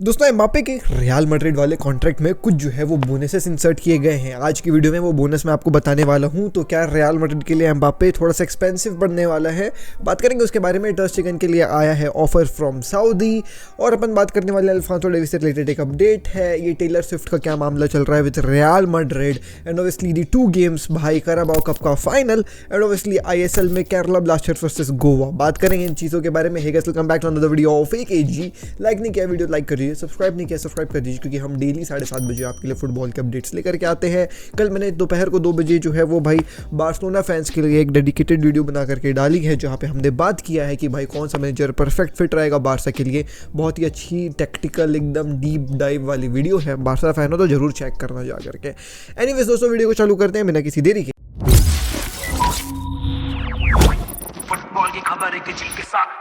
दोस्तों एम्बापे के real Madrid वाले कॉन्ट्रैक्ट में कुछ जो है वो बोनसेस इंसर्ट किए गए हैं। आज की वीडियो में वो बोनस मैं आपको बताने वाला हूं। तो क्या रियल मैड्रिड के लिए एम्बापे थोड़ा सा एक्सपेंसिव पड़ने वाला है, बात करेंगे उसके बारे में। टर स्टेगन के लिए आया है ऑफर फ्रॉम सऊदी, और अपन बात करने वाले अल्फांसो डेविस से रिलेटेड एक अपडेट है। ये टेलर स्विफ्ट का क्या मामला चल रहा है with real Madrid, and obviously the 2 games भाई, कराबाओ कप का फाइनल एंड ऑब्वियसली आईएसएल में केरला ब्लास्टर्स वर्सेस गोवा। बात करेंगे इन चीज़ों के बारे में। Hey guys, welcome back to another video of AKG। Like नहीं किया वीडियो लाइक करिए, सब्सक्राइब नहीं किया सब्सक्राइब कर दीजिए, क्योंकि हम डेली 7:30 बजे आपके लिए फुटबॉल के अपडेट्स लेकर के आते हैं। कल मैंने दोपहर को 2 बजे जो है वो भाई बार्सिलोना फैंस के लिए एक डेडिकेटेड वीडियो बना करके डाली है, जहां पे हमने बात किया है कि भाई कौन सा मैनेजर परफेक्ट फिट रहेगा बार्सा के लिए। बहुत ही अच्छी टेक्टिकल एकदम डीप डाइव वाली वीडियो है। बार्सा फैन हो तो जरूर चेक करना जा करके। एनीवेज दोस्तों, वीडियो को चालू करते हैं बिना किसी देरी के। फुटबॉल की खबर एक जी के साथ।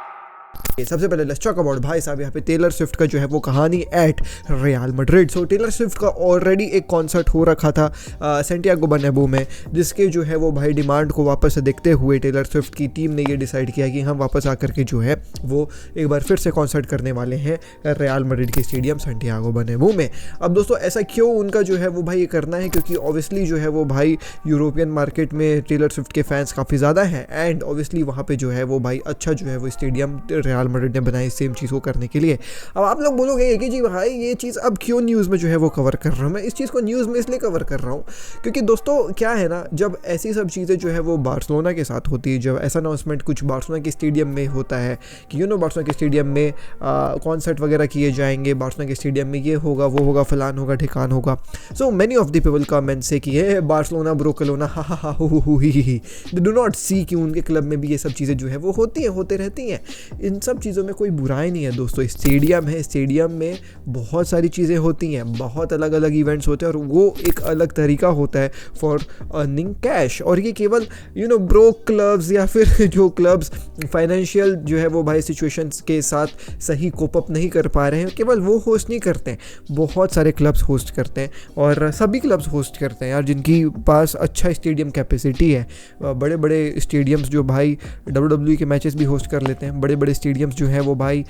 सबसे पहले लेट्स टॉक अबाउट भाई साहब यहाँ पे टेलर स्विफ्ट का जो है वो कहानी एट रियल मैड्रिड। सो टेलर स्विफ्ट का ऑलरेडी एक कॉन्सर्ट हो रखा था सैंटियागो बर्नाब्यू में, जिसके जो है वो भाई डिमांड को वापस से देखते हुए टेलर स्विफ्ट की टीम ने ये डिसाइड किया कि हम वापस आकर के जो है वो एक बार फिर से कॉन्सर्ट करने वाले हैं रियल मैड्रिड के स्टेडियम सैंटियागो बर्नाब्यू में। अब दोस्तों ऐसा क्यों उनका जो है वो भाई ये करना है, क्योंकि ऑब्वियसली जो है वो भाई यूरोपियन मार्केट में टेलर स्विफ्ट के फैंस काफ़ी ज़्यादा हैं, एंड ऑब्वियसली वहाँ पे जो है वो भाई अच्छा जो है वो स्टेडियम रियल मैड्रिड ने बनाई सेम चीज़ को करने के लिए। अब आप लोग बोलोगे कि जी भाई ये चीज़ अब क्यों न्यूज़ में जो है वो कवर कर रहा हूँ। मैं इस चीज़ को न्यूज़ में इसलिए कवर कर रहा हूँ क्योंकि दोस्तों क्या है ना, जब ऐसी सब चीज़ें जो है वो बार्सिलोना के साथ होती है, जब ऐसा अनाउंसमेंट कुछ बार्सिलोना के स्टेडियम में होता है कि बार्सिलोना के स्टेडियम में कॉन्सर्ट वगैरह किए जाएंगे, बार्सिलोना के स्टेडियम में ये होगा वो होगा फलान होगा ठिकान होगा। So many of the people comment से कि ये बार्सिलोना ब्रोकलोना हा हा हा हु ही दे डू नॉट सी कि उनके क्लब में भी ये सब चीज़ें जो है वो होती हैं, होते रहती हैं। इन सब चीज़ों में कोई बुराई नहीं है दोस्तों। स्टेडियम है, स्टेडियम में बहुत सारी चीज़ें होती हैं, बहुत अलग अलग इवेंट्स होते हैं, और वो एक अलग तरीका होता है फॉर अर्निंग कैश। और ये केवल ब्रोक क्लब्स या फिर जो क्लब्स फाइनेंशियल जो है वो भाई सिचुएशंस के साथ सही कोप अप नहीं कर पा रहे हैं, केवल वो होस्ट नहीं करते हैं, बहुत सारे क्लब्स होस्ट करते हैं, और सभी क्लब्स होस्ट करते हैं यार जिनकी पास अच्छा स्टेडियम कैपेसिटी है। बड़े बड़े स्टेडियम्स जो भाई WWE के मैचेस भी होस्ट कर लेते हैं, बड़े बड़े स्टेडियम्स जो है वो भाई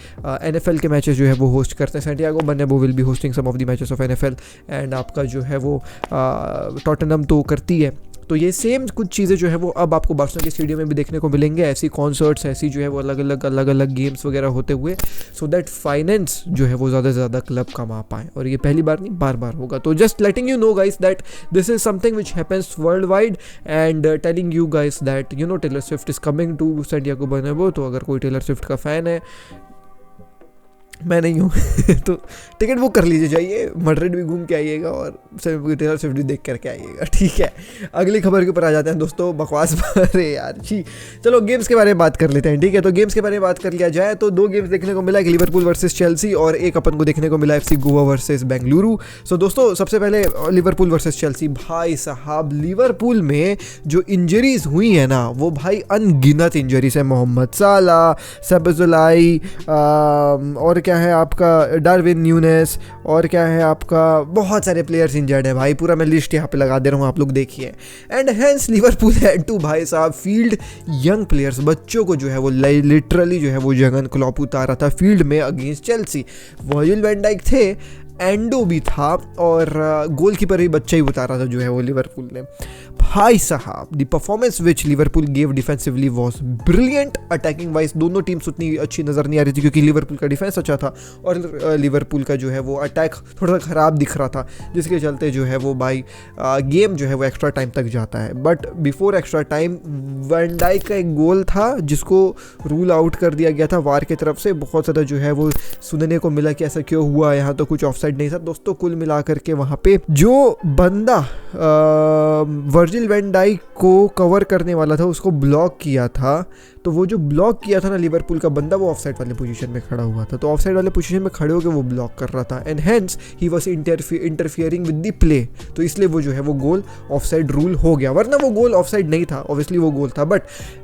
NFL के मैचेस जो है वो होस्ट करते हैं। Santiago Bernabeu will be hosting some of the matches of NFL, and आपका जो है वो टॉटनहम तो करती है। तो ये सेम कुछ चीज़ें जो है वो अब आपको बार्सिलोना के स्टेडियम में भी देखने को मिलेंगे, ऐसी कॉन्सर्ट्स, ऐसी जो है वो अलग अलग गेम्स वगैरह होते हुए, सो दैट फाइनेंस जो है वो ज़्यादा से ज़्यादा क्लब कमा पाएँ। और ये पहली बार नहीं, बार बार होगा। तो just letting you know guys that this is something which happens world wide, and telling you guys that Taylor Swift is coming to Santiago Bernabeu. तो अगर कोई टेलर स्विफ्ट का फ़ैन है, मैं नहीं हूँ तो टिकट बुक कर लीजिए, जाइए मैड्रिड भी घूम के आइएगा और टेलर स्विफ्ट भी देख करके आइएगा, ठीक है। अगली खबर के ऊपर आ जाते हैं दोस्तों। बकवास अरे यार जी, चलो गेम्स के बारे में बात कर लेते हैं, ठीक है। तो गेम्स के बारे में बात कर लिया जाए तो 2 गेम्स देखने को मिला, लिवरपूल वर्सेस चेल्सी, और एक अपन को देखने को मिला FC गोवा वर्सेस बेंगलुरु। सो दोस्तों सबसे पहले लिवरपूल वर्सेस चेल्सी। भाई साहब लिवरपूल में जो इंजरीज हुई है ना, वो भाई अनगिनत इंजरीज है। मोहम्मद साला, सबजुलाई, और क्या है आपका डार्विन न्यूनेस, और क्या है आपका बहुत सारे प्लेयर्स इंजर्ड है भाई। पूरा मैं लिस्ट यहाँ पे लगा दे रहा हूँ, आप लोग देखिए। And hence Liverpool had to भाई साहब फील्ड यंग प्लेयर्स, बच्चों को जो है वो लिटरली जो है वो जर्गन क्लॉप उतारा था फील्ड में against Chelsea. Virgil van Dijk थे, एंडो भी था, और गोलकीपर भी बच्चा ही उतारा था जो है वो लिवरपूल ने। भाई साहब the performance which Liverpool gave defensively was brilliant. Attacking wise दोनों टीम्स उतनी अच्छी नज़र नहीं आ रही थी, क्योंकि लिवरपूल का डिफेंस अच्छा था और लिवरपूल का जो है वो अटैक थोड़ा सा ख़राब दिख रहा था, जिसके चलते जो है वो भाई गेम जो है वो एक्स्ट्रा टाइम तक जाता है। But before extra time van Dijk का एक गोल था जिसको रूल आउट कर दिया गया था वार की तरफ से। बहुत ज़्यादा जो है वो सुनने को मिला कि ऐसा क्यों हुआ, यहाँ तो कुछ ऑफसाइड नहीं था दोस्तों। कुल मिलाकर के वहाँ पे जो बंदा वर्जिल वैन डाइक को कवर करने वाला था उसको ब्लॉक किया था, तो वो जो ब्लॉक किया था ना लिवरपूल का बंदा, वो ऑफसाइड वाले पोजीशन में खड़ा हुआ था। तो ऑफसाइड वाले पोजीशन में खड़े होकर वो ब्लॉक कर रहा था, and hence he was interfering with the play. तो इसलिए वो जो है वो गोल ऑफसाइड रूल हो गया, वरना वो गोल ऑफसाइड नहीं था, ऑब्वियसली वो गोल था। बट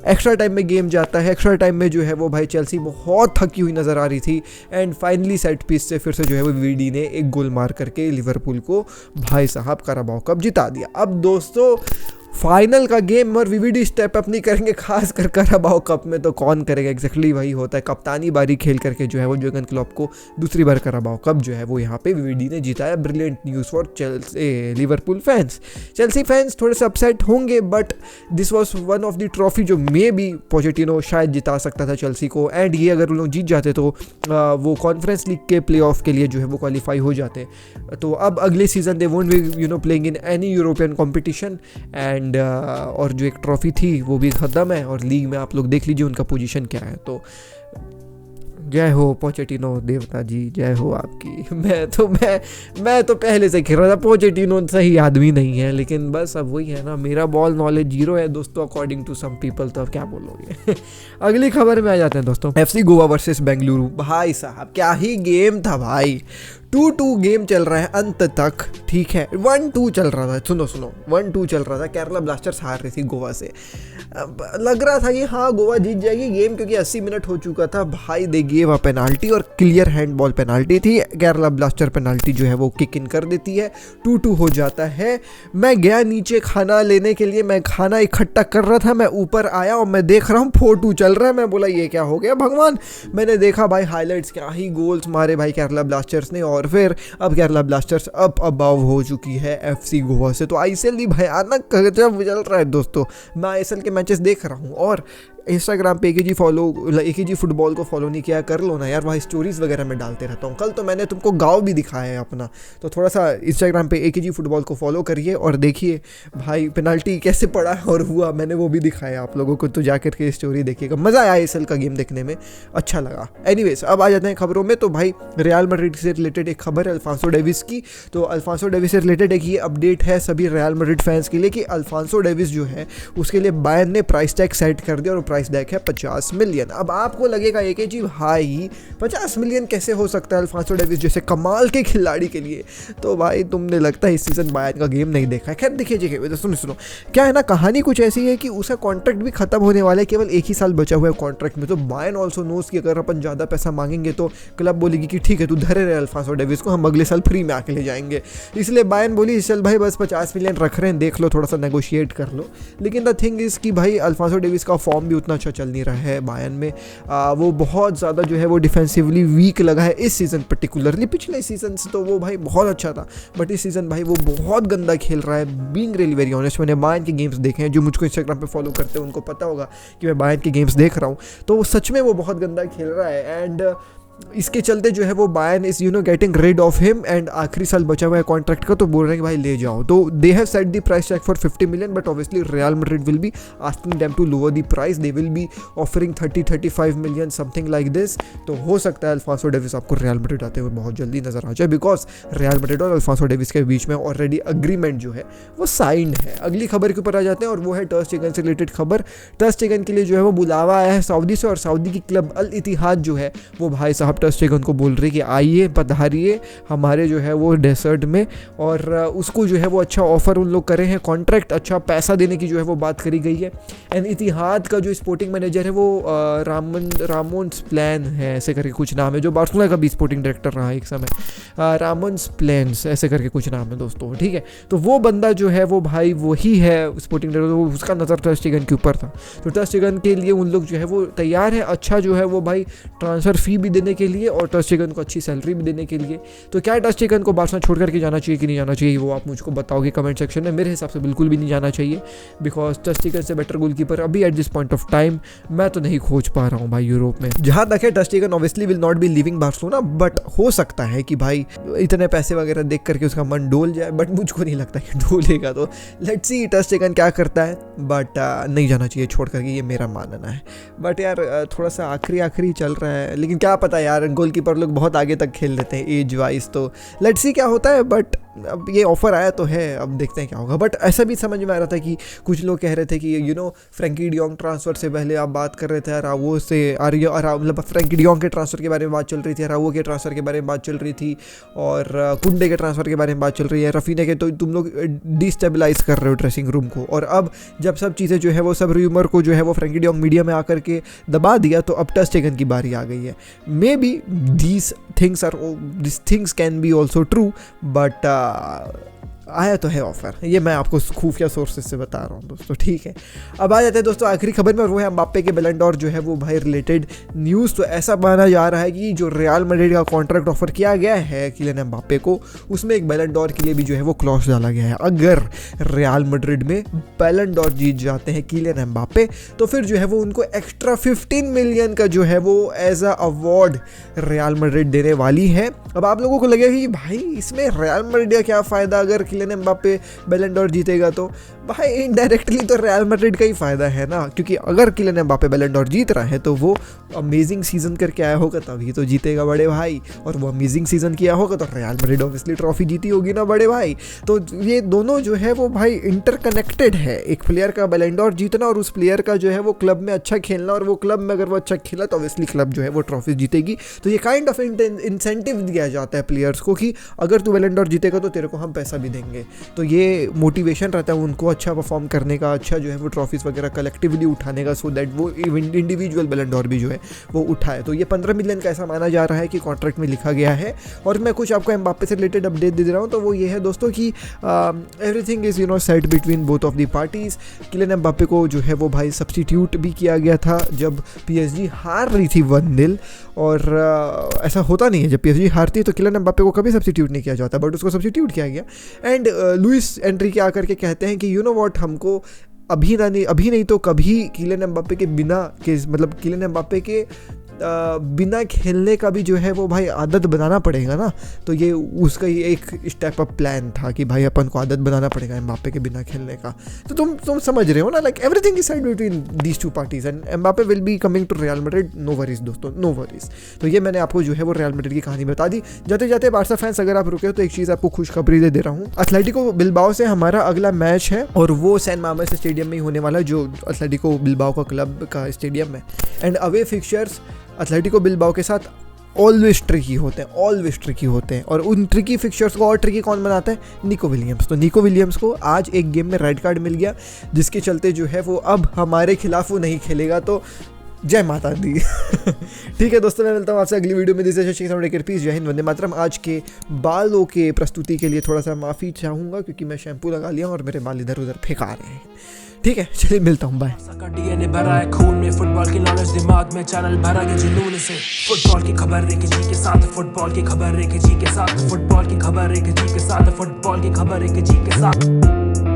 एक्स्ट्रा टाइम में गेम जाता है, एक्स्ट्रा टाइम में जो है वो भाई चेल्सी बहुत थकी हुई नज़र आ रही थी, एंड फाइनली सेट पीस से फिर से जो है वो वीडी ने एक गोल मार करके लिवरपूल को भाई साहब कराबाओ कप जिता दिया। अब दोस्तों फाइनल का गेम और वीवीडी स्टेप अप नहीं करेंगे, खास कर कराबाओ कप में तो कौन करेगा। एग्जैक्टली वही होता है, कप्तानी बारी खेल करके जो है वो जर्गन क्लॉप को दूसरी बार कराबाओ कप जो है वो यहाँ पे वीवीडी ने जिताया। Brilliant news for Liverpool fans. Chelsea fans थोड़े से अपसेट होंगे, but this was one of the trophy जो मे बी पोचेटिनो शायद जिता सकता था चेल्सी को, एंड ये अगर उन लोग जीत जाते तो वो कॉन्फ्रेंस लीग के प्ले ऑफ के लिए जो है वो क्वालिफाई हो जाते। तो अब अगले season they won't be playing in any European competition, and और जो एक ट्रॉफी थी वो भी खत्म है, और लीग में आप लोग देख लीजिए उनका पोजीशन क्या है। तो जय हो पोचेटिनो देवता जी, जय हो आपकी। मैं तो पहले से कह रहा था पोचेटिनो सही आदमी नहीं है, लेकिन बस अब वही है ना, मेरा बॉल नॉलेज जीरो है दोस्तों अकॉर्डिंग टू सम पीपल, तो अब क्या बोलोगे। अगली खबर में आ जाते हैं दोस्तों। FC Goa versus Bengaluru. भाई साहब क्या ही गेम था भाई, 2-2 गेम चल रहा है अंत तक, ठीक है। 1-2 चल रहा था, सुनो 1-2 चल रहा था। केरला ब्लास्टर्स हार रही थी गोवा से। लग रहा था कि हाँ गोवा जीत जाएगी गेम, क्योंकि 80 मिनट हो चुका था। भाई दे गिव अ पेनाल्टी, और क्लियर हैंडबॉल पेनाल्टी थी। केरला ब्लास्टर पेनाल्टी जो है वो किक इन कर देती है, 2-2 हो जाता है। मैं गया नीचे खाना लेने के लिए, मैं खाना इकट्ठा कर रहा था, मैं ऊपर आया और मैं देख रहा हूँ 4-2 चल रहा है। मैं बोला ये क्या हो गया भगवान। मैंने देखा भाई हाईलाइट्स, क्या ही गोल्स मारे भाई केरला ब्लास्टर्स ने, और फिर अब केरला ब्लास्टर्स अप अबाव हो चुकी है FC गोवा से। तो ISL भी भयानक गजब चल रहा है दोस्तों। मैं ISL के मैचेस देख रहा हूँ, और इंस्टाग्राम पे AKG फुटबॉल को फॉलो नहीं किया, कर लो ना यार, वहाँ स्टोरीज वगैरह में डालते रहता हूँ। कल तो मैंने तुमको गाँव भी दिखाया है अपना, तो थोड़ा सा इंस्टाग्राम पे AKG फुटबॉल को फॉलो करिए और देखिए भाई पेनाल्टी कैसे पड़ा और हुआ, मैंने वो भी दिखाया आप लोगों को, तो जाकर के स्टोरी देखिएगा। मज़ा आया ISL का गेम देखने में, अच्छा लगा। एनीवेज अब आ जाते हैं खबरों में। तो भाई रियल मैड्रिड से रिलेटेड एक खबर है अल्फांसो डेविस की। तो अल्फांसो डेविस से रिलेटेड एक ये अपडेट है सभी रियल मैड्रिड फैंस के लिए कि अल्फांसो डेविस जो है उसके लिए बायर्न ने प्राइस टैग सेट कर दिया, और प्राइस टैग है 50 मिलियन। अब आपको लगेगा AKG भाई 50 मिलियन कैसे हो सकता है अल्फांसो डेविस जैसे कमाल के खिलाड़ी के लिए। तो भाई तुमने लगता है इस सीजन बायर्न का गेम नहीं देखा है। खैर देखिए सुनो क्या है ना, कहानी कुछ ऐसी है कि उसका कॉन्ट्रैक्ट भी खत्म होने वाला है, केवल एक ही साल बचा हुआ है कॉन्ट्रैक्ट में। तो बायर्न ऑल्सो नोस कि अगर अपन ज़्यादा पैसा मांगेंगे तो क्लब बोलेगी कि ठीक है तू धरे रहे अल्फांसो डेविस को, हम अगले साल फ्री में आके ले जाएंगे। इसलिए बायर्न बोली चल भाई बस 50 मिलियन रख रहे हैं, देख लो थोड़ा सा नेगोशिएट कर लो। लेकिन द थिंग इज़ कि भाई अल्फांसो डेविस का फॉर्म भी उतना अच्छा चल नहीं रहा है बायर्न में। वो बहुत ज़्यादा जो है वो डिफेंसिवली वीक लगा है इस सीज़न पर्टिकुलरली। पिछले सीजन से तो वो भाई बहुत अच्छा था, बट इस सीज़न भाई वो बहुत गंदा खेल रहा है। बीइंग रियली वेरी ऑनेस्ट, मैंने बायर्न के गेम्स देखे हैं, जो मुझको इंस्टाग्राम पे फॉलो करते हैं उनको पता होगा कि मैं बायर्न के गेम्स देख रहा हूँ, तो सच में वो बहुत गंदा खेल रहा है। एंड इसके चलते जो है वो Bayern is getting rid of him, and आखिरी साल बचा हुआ है कॉन्ट्रैक्ट का, तो बोल रहे हैं कि भाई ले जाओ। तो they have set the price tag for 50 million, but obviously Real Madrid will be asking them to lower the price, they will be offering 30-35 million something like this. तो हो सकता है अल्फांसो डेविस आपको रियल मैड्रिड आते हुए बहुत जल्दी नजर आ जाए, बिकॉज रियल मैड्रिड और अल्फांसो डेविस के बीच में ऑलरेडी अग्रीमेंट जो है वो साइंड है। अगली खबर के ऊपर आ जाते हैं, और वो है टर स्टेगन से रिलेटेड खबर। टर स्टेगन के लिए जो है वो बुलावा आया है सऊदी से, और सऊदी की क्लब अल इतिहाद जो है वो भाई साहब टर स्टेगन को बोल रही कि आइए पधारिए हमारे जो है वो डेजर्ट में, और उसको जो है वो अच्छा ऑफर उन लोग करे हैं, कॉन्ट्रैक्ट अच्छा पैसा देने की जो है वो बात करी गई है। एंड इतिहाद का जो स्पोर्टिंग मैनेजर है वो रामोन स्प्लैन है, ऐसे करके कुछ नाम है, जो बार्सिलोना का भी स्पोर्टिंग डायरेक्टर रहा एक समय, रामोन स्प्लैन्स ऐसे करके कुछ नाम है दोस्तों, ठीक है। तो वो बंदा जो है वो भाई वही है स्पोर्टिंग डायरेक्टर, उसका नज़र टर स्टेगन के ऊपर था। तो टर स्टेगन के लिए उन लोग जो है वो तैयार है, अच्छा जो है वो भाई ट्रांसफ़र फी भी देने के लिए और टर स्टेगन को अच्छी सैलरी भी देने के लिए। तो क्या टर स्टेगन को बार्सिलोना छोड़ करके जाना चाहिए कि नहीं जाना चाहिए, वो आप मुझको बताओगे कमेंट सेक्शन में। मेरे हिसाब से बिल्कुल भी नहीं जाना चाहिए, बिकॉज टर स्टेगन से बेटर गोलकीपर अभी at this point of time मैं तो नहीं खोज पा रहा हूँ भाई यूरोप में। जहाँ तक है टर स्टेगन obviously will not be living Barcelona, but हो सकता है कि भाई इतने पैसे वगैरह देख करके उसका मन डोल जाए, बट मुझको नहीं लगता कि डोलेगा। तो लेट्स सी टर स्टेगन क्या करता है, बट नहीं जाना चाहिए छोड़ करके, ये मेरा मानना है। बट यार थोड़ा सा आखिरी चल रहा है, लेकिन क्या पता यार, गोलकीपर लोग बहुत आगे तक खेल लेते हैं एज वाइज, तो लेट्स सी क्या होता है। बट अब ये ऑफर आया तो है, अब देखते हैं क्या होगा। बट ऐसा भी समझ में आ रहा था कि कुछ लोग कह रहे थे कि फ्रैंकी डियोंग ट्रांसफ़र से पहले आप बात कर रहे थे रावो से, मतलब फ्रैंकी डियोंग के ट्रांसफ़र के बारे में बात चल रही थी, रावो के ट्रांसफ़र के बारे में बात चल रही थी, और कुंडे के ट्रांसफ़र के बारे में बात चल रही है, रफीने के। तो तुम लोग डिस्टेबलाइज कर रहे हो ड्रेसिंग रूम को, और अब जब सब चीज़ें जो है वो सब र्यूमर को जो है वो फ्रैंकी डियोंग मीडिया में आकर के दबा दिया, तो अब टर स्टेगन की बारी आ गई है। May be these things can be also true, but आया तो है ऑफर, ये मैं आपको खुफिया सोर्सेज से बता रहा हूँ दोस्तों, ठीक है। अब आ जाते हैं दोस्तों आखिरी खबर में, और वो है एम्बाप्पे के बैलन डोर जो है वो भाई रिलेटेड न्यूज़। तो ऐसा माना जा रहा है कि जो रियल मैड्रिड का कॉन्ट्रैक्ट ऑफर किया गया है किलियन एम्बाप्पे को, उसमें एक बैलन डोर के लिए भी जो है वो क्लॉज डाला गया है। अगर रियल मैड्रिड में बैलन डोर जीत जाते हैं किलियन एम्बाप्पे, तो फिर जो है वो उनको एक्स्ट्रा 15 मिलियन का जो है वो as a award Real Madrid देने वाली है। अब आप लोगों को लगेगा कि भाई इसमें रियल मैड्रिड का क्या फ़ायदा अगर किलियन एम्बाप्पे बैलन डोर जीतेगा, तो भाई इनडायरेक्टली तो रियल मैड्रिड का ही फ़ायदा है ना, क्योंकि अगर किलियन एम्बाप्पे बैलन डोर जीत रहा है तो वो अमेजिंग सीजन करके आया होगा तभी तो जीतेगा बड़े भाई, और वो अमेजिंग सीजन किया होगा तो रियल मैड्रिड ऑब्वियसली ट्रॉफी जीती होगी ना बड़े भाई। तो ये दोनों जो है वो भाई इंटरकनेक्टेड है, एक प्लेयर का बैलन डोर जीतना और उस प्लेयर का जो है वो क्लब में अच्छा खेलना, और वो क्लब में अगर वो अच्छा खेला तो ऑब्वियसली क्लब जो है वो ट्रॉफी जीतेगी। तो ये काइंड ऑफ इंसेंटिव दिया जाता है प्लेयर्स को कि अगर तू बैलन डोर जीतेगा तो तेरे को हम पैसा भी देंगे। तो ये मोटिवेशन रहता है उनको अच्छा परफॉर्म करने का, अच्छा जो है वो ट्रॉफीज़ वगैरह कलेक्टिवली उठाने का, सो दैट वो इंडिविजुअल बैलन डोर भी जो है वो उठाए। तो ये 15 मिलियन का ऐसा माना जा रहा है कि कॉन्ट्रैक्ट में लिखा गया है। और मैं कुछ आपको एम्बाप्पे से रिलेटेड अपडेट दे रहा हूँ, तो वो ये है दोस्तों कि everything is set between both of the parties. Kylian Mbappe को जो है वो भाई सब्स्टिट्यूट भी किया गया था जब PSG हार रही थी 1-0, और ऐसा होता नहीं है जब PSG हारती है तो किलियन एम्बाप्पे को कभी सब्स्टिट्यूट नहीं किया जाता, बट उसको सब्स्टिट्यूट किया गया। एंड लुइस एनरिके आकर के कहते हैं कि यू नो व्हाट, हमको अभी नहीं तो कभी किलियन एम्बाप्पे के बिना के, मतलब किलियन एम्बाप्पे के बिना खेलने का भी जो है वो भाई आदत बनाना पड़ेगा ना। तो ये उसका ही एक स्टेप अप प्लान था कि भाई अपन को आदत बनाना पड़ेगा एम्बाप्पे के बिना खेलने का। तो तुम समझ रहे हो ना, like everything is side between these two parties, and Mbappe will be coming to Real Madrid, no worries दोस्तों, नो वरीज। तो ये मैंने आपको जो है वो रियल मैड्रिड की कहानी बता दी। जाते जाते बार्सा फैंस अगर आप रुके हो तो एक चीज़ आपको खुशखबरी दे रहा हूँ, एथलेटिको बिलबाओ से हमारा अगला मैच है, और वो सैन मामेस स्टेडियम में ही होने वाला है, जो एथलेटिको बिलबाओ का क्लब का स्टेडियम है। And away fixtures Atletico Bilbao के साथ ऑलवेज ट्रिकी होते हैं, और उन ट्रिकी फिक्चर्स को और ट्रिकी कौन बनाता है? Nico Williams. तो निको विलियम्स को आज एक गेम में रेड कार्ड मिल गया, जिसके चलते जो है वो अब हमारे खिलाफ वो नहीं खेलेगा। तो जय माता दी। ठीक है दोस्तों, मैं मिलता हूँ आपसे अगली वीडियो में। जय हिंद, वंदे मातरम। आज के बालों के प्रस्तुति के लिए थोड़ा सा माफ़ी चाहूँगा क्योंकि मैं शैम्पू लगा लिया और मेरे बाल इधर उधर फेंका रहे हैं। ठीक है, चलिए मिलता हूँ, बाय। डीएनए भरा है खून में, फुटबॉल की नॉलेज दिमाग में, चैनल भरा के जुनून से। फुटबॉल की खबर एक जी के साथ, फुटबॉल की खबर एक जी के साथ, फुटबॉल की खबर एक जी के साथ, फुटबॉल की खबर एक जी के साथ।